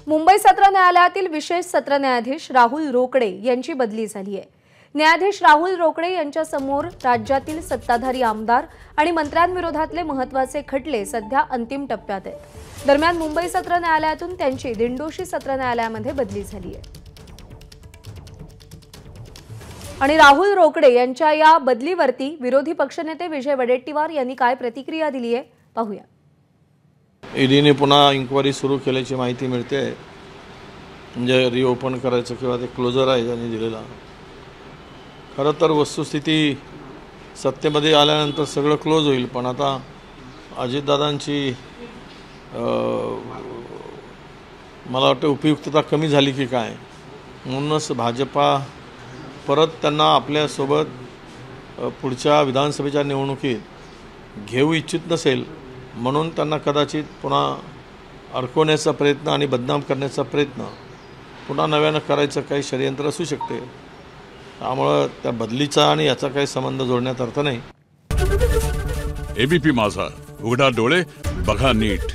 मुंबई सत्र न्यायालयातील विशेष सत्र न्यायाधीश राहुल रोकडे यांची बदली झाली आहे। न्यायाधीश राहुल रोकडे यांच्या समोर राज्यातील सत्ताधारी आमदार आणि मंत्र्यांविरोधातले महत्त्वाचे खटले सध्या अंतिम टप्प्यात आहेत। दरम्यान मुंबई सत्र न्यायालयातून त्यांची दिंडोशी सत्र न्यायालयामध्ये बदली झाली आहे। आणि राहुल रोकडे यांच्या या बदलीवरती विरोधी पक्षनेते विजय वडेट्टीवार यांनी काय प्रतिक्रिया दिली आहे पाहूया। ईडीने पुन्हा इन्क्वायरी सुरू केल्याची माहिती मिळते आहे। म्हणजे रिओपन करायचं किंवा ते क्लोजर आहे ज्यांनी दिलेला। खरं तर वस्तुस्थिती सत्तेमध्ये आल्यानंतर सगळं क्लोज होईल, पण आता अजितदादांची मला वाटतं उपयुक्तता कमी झाली की काय, म्हणूनच भाजपा परत त्यांना आपल्यासोबत पुढच्या विधानसभेच्या निवडणुकीत घेऊ इच्छित नसेल, म्हणून त्यांना कदाचित पुन्हा अडकवण्याचा प्रयत्न आणि बदनाम करण्याचा प्रयत्न पुन्हा नव्यानं करायचं काही षडयंत्र असू शकते। त्यामुळे त्या बदलीचा आणि याचा काही संबंध जोडण्यात अर्थ नाही। एबीपी माझा, उघडा डोळे बघा नीट।